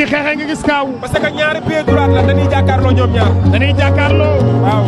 ñuy xeexee nga gis kaaw. parce que ñaari pied droite la dañuy jàkkaarloo ñoom ñaar. dañuy jàkkaarloo. waaw.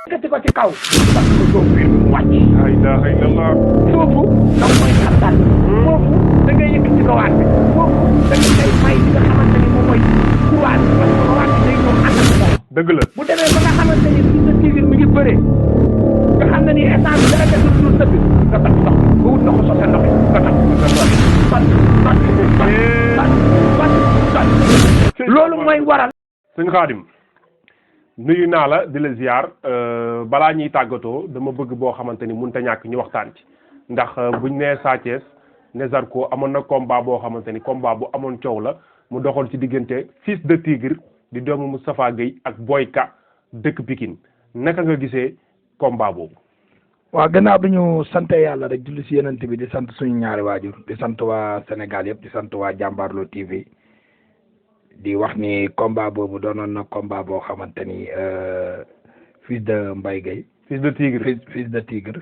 yëkkati ko ci kaw parce que foofu bi mu wàcc. la ilaha illallah. foofu da nga koy xartal. foofu da ngay yëkkati ko waat bi. foofu da nga koy may li nga xamante ni moom mooy kuwaat parce que waat bi day ñëw ànd ak moom. dëgg la. bu demee ba nga xamante ni fii sa civil mi ngi bëree nga xam ne ni instant bi dara desul lu sëbbi nga tax ndox nga wut ndoxu sose ndox nga tax loolu mooy waral. sëñ Xaadim nuyu naa la di la ziar balaa ñuy tàggatoo dama bëgg boo xamante ni mënut a ñàkk ñu waxtaan ci ndax buñ nee Sa Thiès ne Zarko amoon na combat boo xamante ni combat bu amoon coow la mu doxal ci diggante Fils de Tigre di doomu Moustapha Gueye ak Boy Ka dëkk Pikine naka nga gisee combat boobu. waaw gannaaw bi ñu sant yàlla rek julli si yenent bi di sant suñu ñaari waajur di sant waa Sénégal yëpp di sant waa Jàmbaarloo TV di wax ni combat boobu doonoon na combat boo xamante ni Fils de Mbaye Gueye. Fils de Tigre Fils de Tigre.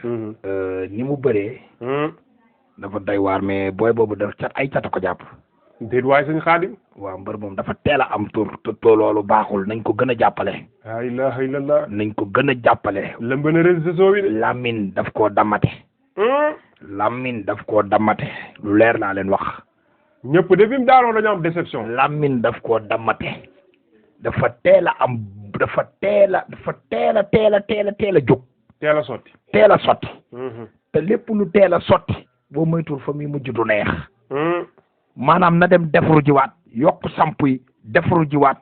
ni mu bëree. dafa doy waar mais booy boobu dafa cat ay cat a ko jàpp. déet waaye sëñ Xaadim. waaw mbër moom dafa teel a am tur te loolu baaxul nañ ko gën a jàppale. la ilaha illallah. nañ ko gën a jàppale. lëmb na réseaux sociaux yi de. Lamine daf koo dammate. Lamine daf koo dammate lu leer laa leen wax. ñëpp de bi mu daanoo dañoo am déception. Lamine daf koo dammate. dafa teel a am dafa teel a teel a jóg. teel a sotti. teel a sotti. te lépp lu teel a sotti. boo moytuwul fa muy mujj du neex. maanaam na dem defaru jiwaat yokk samp yi defaru jiwaat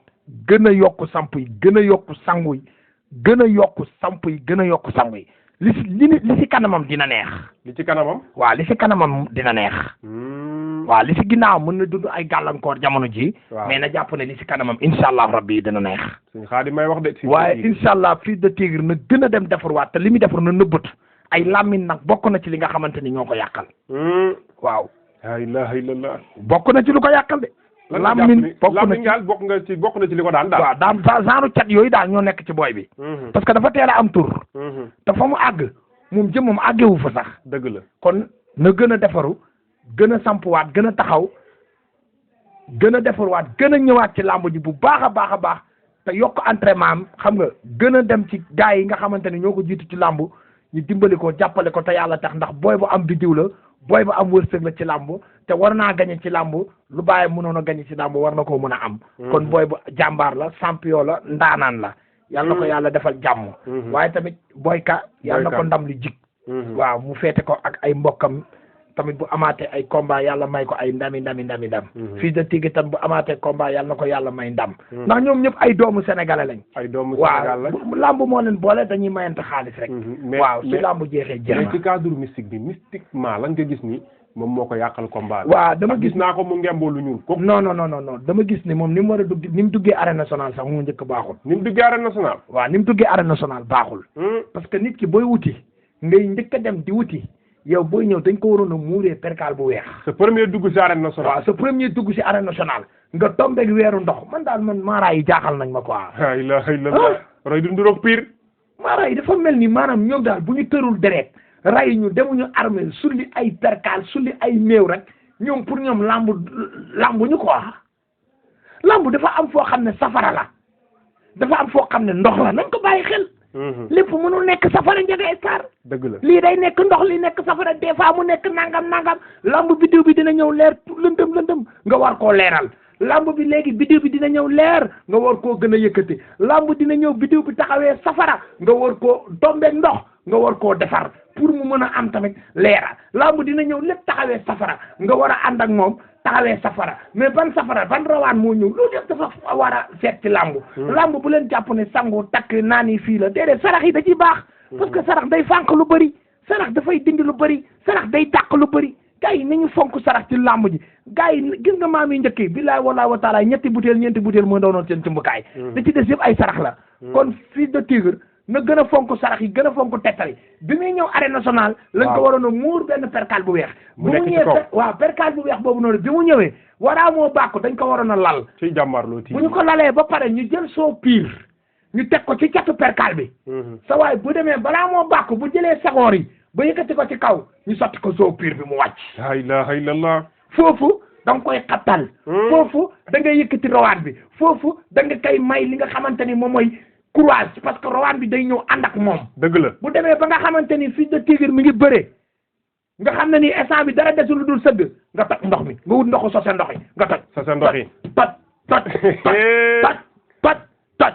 gën a yokk samp yi gën a yokk sangu yi gën a yokk samp yi gën a yokk sangu yi li si kanamam dina neex. li ci kanamam. waaw li si kanamam dina neex. waaw li si ginnaaw mën na dund ay gàllankoor jamono ji. mais na jàpp ne li si kanamam incha allah rabbi dina neex. suñu Xaadim may wax de. waaye incha allah Fils de Tigre na gën a dem defarwaat te li muy defar na nëbbët ay Lamine nag bokk na ci li nga xamante ni ñoo ko yàqal. waaw. la ilaha illallah. bokk na ci lu ko yàqal de. Lamine bokk na ci li ko daan daal. waaw daan genre cat yooyu daal ñoo nekk ci booy bi. parce que dafa teel a am tur. te fa mu àgg moom jëmmam àggewu fa sax. dëgg la kon na gën a defaru gën a sampuwaat gën a taxaw gën a defaruwaat gën a ñëwaat ci làmb ji bu baax a baax a baax te yokk entraînement am xam nga gën a dem ci gars yi nga xamante ne ñoo ko jiitu ci làmb ñu dimbali ko jàppale ko te yàlla tax ndax booy bu am biddiw la booy bu am wërsëg la ci làmb te war naa gañe ci làmb lu bàyyi mënoon a gañe ci làmb war na koo mën a am. kon booy bu jàmbaar la champion la ndaanaan la. yàlla na ko yàlla defal jàmm. waaye tamit Boy Ka yàlla na ko ndam lu jig. waaw mu feete ko ak ay mbokkam tamit bu amaatee ay combat yàlla may ko ay ndam. Fils de Tigre tam bu amaatee combat yàlla na ko yàlla may ndam. ndax ñoom ñëpp ay doomu sénégalais lañ. ay doomu Sénégal lañ waaw lamb moo leen boole dañuy mayante xaalis rek. waaw su lamb jeexee jeex na mais ci cadre mystique bi mystiquement lan nga gis ni moom moo ko yàqal combat bi. waaw dama gis naa ko mu ngemboo lu ñuul ko. non dama gis ni moom ni mu war a dugg ni mu duggee arène nationale sax mu njëkk baaxul. ni mu duggee arène nationale. waaw ni mu duggee arène nationale baaxul. parce que nit ki booy wuti ngay njëkk a dem di wuti. yow booy ñëw dañ ko waroon a muuree perkaal bu weex. sa premier dugg si arène nationale. waaw sa premier dugg si arène nationale. nga tombeeg weeru ndox man daal man maaraay yi jaaxal nañ ma quoi. la ilaha illallah. roy du nduroog pire. maaraay yi dafa mel ni maanaam ñoom daal bu ñu tërul deret ray ñu demuñu armée sulli ay perkaal sulli ay néew rek ñoom pour ñoom lambu ñu quoi. lambu dafa am foo xam ne safara la dafa am foo xam ne ndox la nañ ko bàyyi xel. lépp mënul nekk safara Ndiaga Star. dëgg la lii day nekk ndox li nekk safara des fois mu nekk nangam lamb biddiw bi dina ñëw leer lëndëm nga war koo leeral lamb bi léegi biddiw bi dina ñëw leer nga war koo gën a yëkkati lamb dina ñëw biddiw bi taxawee safara nga war koo tombeeg ndox nga war koo defar pour mu mën a am tamit leeral lamb dina ñëw lépp taxawee safara nga war a ànd ak moom taxawee safara mais ban safara ban rawaan moo ñëw loolu yëpp dafa war a seet ci lamb bu leen jàpp ne sangu takk naan yi fii la déedéet sarax yi da ciy baax parce que sarax day fànq lu bëri sarax dafay dindi lu bëri sarax day dàq lu bëri gars yi nañu fonk sarax ci lamb ji gars yi gis nga maam yi njëkk yi billaay wallaay wa taala ñeenti butéel moo doonoon seen cumbukaay da ci des yëpp ay sarax la kon Fils de Tigre na gën a fonk sarax yi gën a fonk tettal yi bi muy ñëw arène nationale lañ ko waroon a muur benn percal bu weex bu mu ñëwee waaw percal bu weex boobu noonu bi mu ñëwee waraa moo bàkku dañ ko waroon a lal ci jàmmarloo bu ñu ko lalee ba pare ñu jël soo piir ñu teg ko ci catu percal bi sa waay bu demee balaa moo bàkku bu jëlee sagoor yi ba yëkkati ko ci kaw ñu sotti ko soo piir bi mu wàcc la ilaha illallah foofu da nga koy xattal foofu da nga yëkkati rawaan bi foofu da nga koy may li nga xamante ni moom mooy courage parce que rawaan bi day ñëw ànd ak moom dëgg la bu demee ba nga xamante ni Fils de Tigre mi ngi bëree nga xam ne ni instant bi dara desul lu dul sëgg nga toj ndox mi nga wut ndoxu sose ndox yi nga toj sose ndox yi toj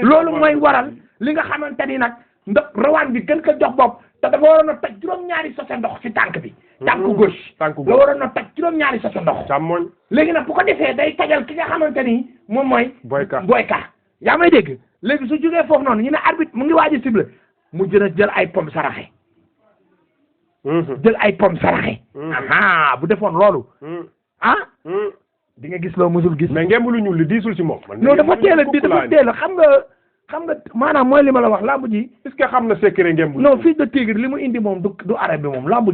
loolu mooy waral li nga xamante ni nag ndox rawaan bi gën ko jox bopp te dafa waroon a toj juróom-ñaari sose ndox ci tànk bi tànku gauche la waroon a toj juróom-ñaari sose ndox càmmoñ léegi nag bu ko defee day tajal ki nga xamante ni moom mooy boyka yaa may dégg léegi su jógee foofu noonu ñu ne arbitre mu ngi waaj a ciblé mu jël ay pomme saraxe jël ay pomme saraxe bu defoon loolu di nga gis loo musul gis mais ngemb lu ñuul li diisul ci moom non dafa teel a xam nga maanaam mooy li ma la wax lamb ji est-ce que xam na secret ngemb non Fils de Tigre li mu indi moom du arab bi moom lamb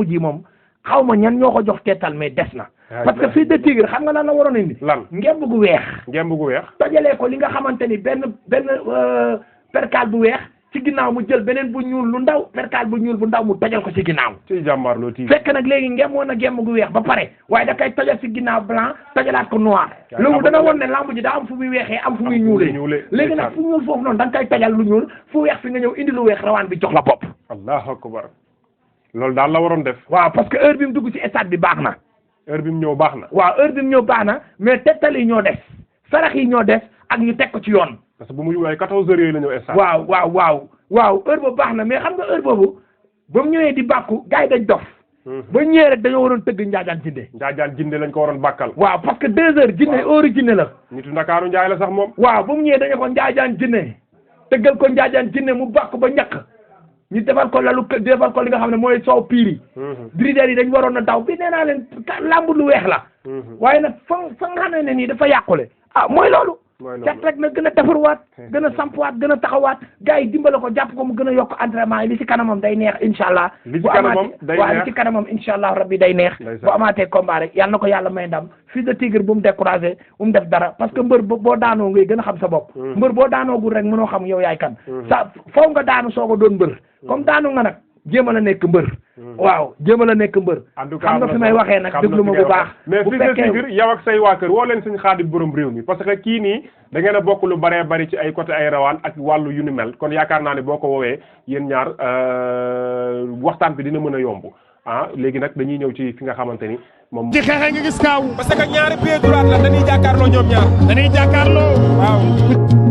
ji moom xaw ma ñan ñoo ko jox teetal mais des na parce que Fils de Tigre xam nga lan la waroon indi lan ngemb gu weex tojalee ko li nga xamante ni benn percal bu weex ci ginnaaw mu jël beneen bu ñuul lu ndaw percal bu ñuul bu ndaw mu tojal ko ci ginnaaw ci jàmmarloo Tigre fekk nag léegi ngem woon na ngemb gu weex ba pare waaye da koy tojal ci ginnaaw blanc tojalaat ko noir loolu dana woon ne lamb ji daa am fu muy weexee am fu muy ñuulee léegi nag fu ñuul foofu noonu da nga koy tojal lu ñuul fu weex fi nga ñëw indi lu weex rawaan bi jox la bopp allahu akbar loolu daal la waroon def waaw parce que heure bi mu dugg ci stade bi baax na heure bi mu ñëw baax na waaw heure bi mu ñëw baax na mais tettal yi ñoo des sarax yi ñoo des ak ñu teg ko ci yoon parce que bu mu ay 14 heures yooyu la ñëw stade waaw heure boobu baax na mais xam nga heure boobu ba mu ñëwee di bàkku gars yi dañ dof ba ñëwee rek dañoo waroon tëgg njaajaan jinde lañ ko waroon bàkkal waaw parce que 2 heures jinne heure jinne la nitu Ndakaaru njaay la sax moom waaw ba mu ñëwee dañu ko njaajaan jinne tëggal ko njaajaan jinne mu bàkk ba ñàkk ñu defal ko li nga xam ne mooy soow piir yi dirideer yi dañ waroon a daw bi nee naa leen lamb lu weex la waaye nag fa nga xam ne nii dafa yàqule mooy loolu cat rek na gën a defarwaat gën a sampwaat gën a taxawaat gars yi dimbale ko jàpp ko mu gën a yokk entraînement yi li ci kanamam day neex incha allah li ci kanamam incha allah rabbi day neex bu amaatee combat rek yàlla na ko yàlla may ndam Fils de Tigre bu mu découragé bu mu def dara parce que mbër boo daanoo ngay gën a xam sa bopp mbër boo daanoogul rek mënoo xam yow yaay kan faw nga daanu soog a doon mbër comme daanu nga nag jéemal a nekk mbër waaw jéemal a nekk mbër xam nga fi may waxee nag déglu ma bu baax mais Fils de Tigre yow ak say waa kër woo leen suñu Xaadim borom réew mi parce que kii nii da ngeen a bokk lu baree bari ci ay côté ay rawaan ak wàllu yu ni mel kon yaakaar naa ne boo ko woowee yéen ñaar waxtaan bi dina mën a yomb léegi nag dañuy ñëw ci fi nga xamante ni moom ci xeexe nga gis kaaw parce que ñaari pied droit la dañuy jàkkaarloo ñoom ñaar waaw